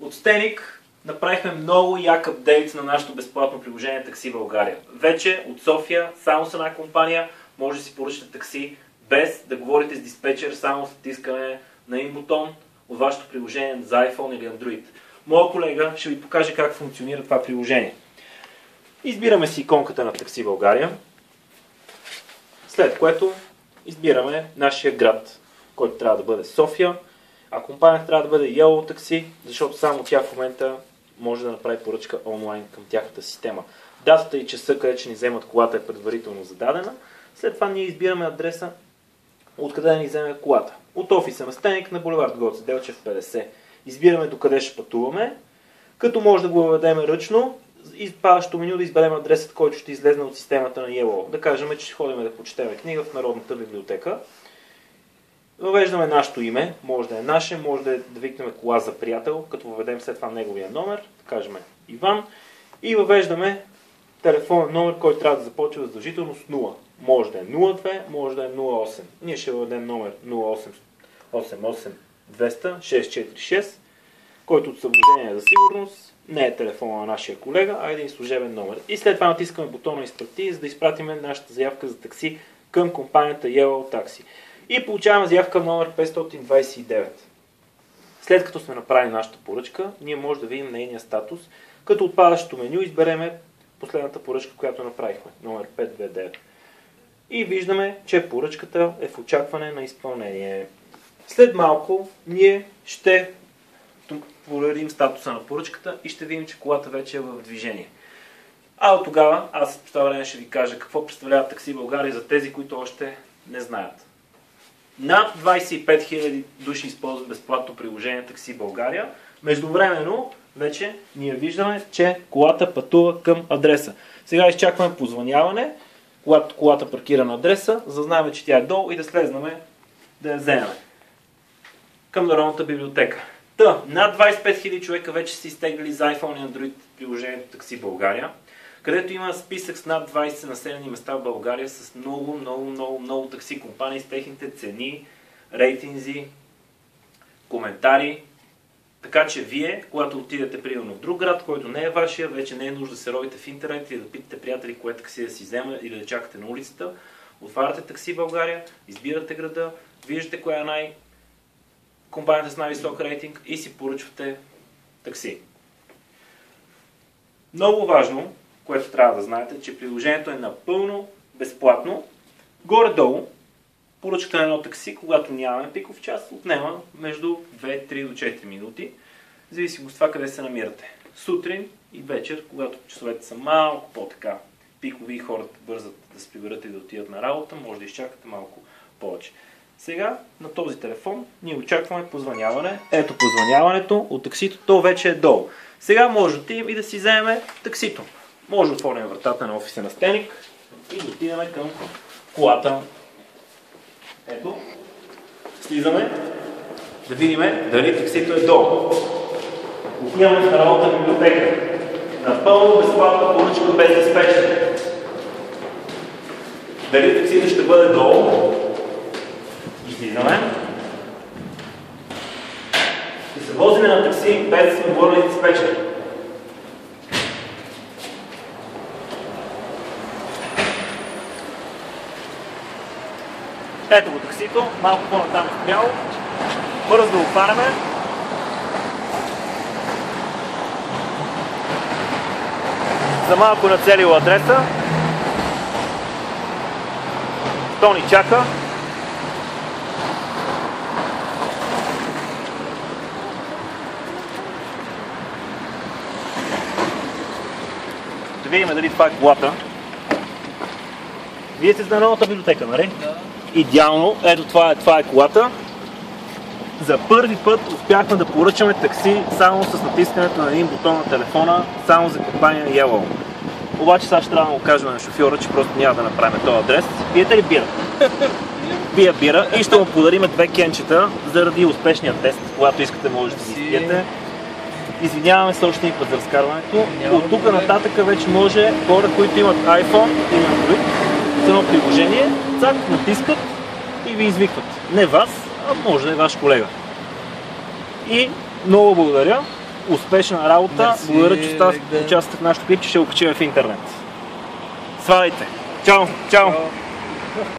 От Стеник направихме много як апдейт на нашето безплатно приложение Такси България. Вече от София, само с една компания, може да си поръчате такси без да говорите с диспетчер, само с натискане на един бутон от вашето приложение за iPhone или Android. Моя колега ще ви покаже как функционира това приложение. Избираме си иконката на Такси България, след което избираме нашия град, който трябва да бъде София, а компанията трябва да бъде Yellow Taxi, защото само тя в момента може да направи поръчка онлайн към тяхната система. Датата и часа, къде ще ни вземат колата, е предварително зададена. След това ние избираме адреса, откъде да ни вземе колата. От офиса на Стеник на булевард Гоце Делчев 50. Избираме докъде ще пътуваме, като може да го въведем ръчно, изпадащото меню да изберем адресът, който ще излезне от системата на Yellow. Да кажем, че ще ходим да почетем книга в Народната библиотека. Въвеждаме нашето име, може да е наше, може да викнем кола за приятел, като въведем след това неговия номер, да кажем Иван, и въвеждаме телефонен номер, който трябва да започва задължително с 0. Може да е 02, може да е 08. Ние ще въведем номер 0888-200-646, който от съображение за сигурност не е телефона на нашия колега, а един служебен номер. И след това натискаме бутона изпрати, за да изпратим нашата заявка за такси към компанията Yellow Taxi. И получаваме заявка номер 529. След като сме направили нашата поръчка, ние може да видим нейния статус, като от падащото меню избереме последната поръчка, която направихме, номер 529. И виждаме, че поръчката е в очакване на изпълнение. След малко ние ще проверим статуса на поръчката и ще видим, че колата вече е в движение. А от тогава аз по това време ще ви кажа какво представлява Такси България за тези, които още не знаят. Над 25 000 души използват безплатно приложение Такси България. Междувременно вече ние виждаме, че колата пътува към адреса. Сега изчакваме позвъняване, когато колата паркира на адреса, за да знаем, че тя е долу и да слезнаме да я вземем към Народната библиотека. Над 25 000 човека вече са изтеглили за iPhone и Android приложението Такси България, където има списък с над 20 населени места в България с много такси компании с техните цени, рейтинзи, коментари. Така че вие, когато отидете примерно в друг град, който не е вашия, вече не е нужда да се ровите в интернет и да питате приятели кое такси да си взема или да чакате на улицата. Отваряте Такси България, избирате града, виждате коя е компанията с най-висок рейтинг и си поръчвате такси. Много важно, което трябва да знаете, че приложението е напълно безплатно. Горе-долу, поръчката на едно такси, когато нямаме пиков час, отнема между 2-3 до 4 минути, в зависимост от това къде се намирате. Сутрин и вечер, когато часовете са малко по-така пикови и хората бързат да се приберат и да отидат на работа, може да изчакате малко повече. Сега на този телефон ние очакваме позвъняване. Ето позвъняването от таксито, то вече е долу. Сега може да отидем и да си вземем таксито. Може да отворим вратата на офиса на Стеник и да отидем към колата. Ето, слизаме да видим дали таксито е долу. Отиваме в Народната библиотека. Напълно безплатна поръчка без диспетчер. Дали таксито ще бъде долу? Излизаме. И се возим на такси без да сме говорили диспетчер. Ето го таксито, малко по-натам е спряло. Бързо да отваряме. За малко нацелило адреса. То ни чака. Да видим дали това е колата. Вие сте за Народната библиотека, нали? Да. Идеално. Ето това е колата. За първи път успяхме да поръчаме такси само с натискането на един бутон на телефона, само за компания Yellow. Обаче сега ще трябва да му кажем на шофьора, че просто няма да направим този адрес. Пиете ли бира? Пия бира и ще му подарим 2 кенчета заради успешния тест. Когато искате, можете да ги изпиете. Извиняваме се още и път за разкарването. От тук нататък вече може хора, които имат iPhone или Android, с едно приложение, цак, натискат и ви извикват. Не вас, а може да е ваш колега. И много благодаря Успешна работа. Благодаря, че участвате в нашото клип, че ще го качим в интернет. Сваляйте! Чао! Чао!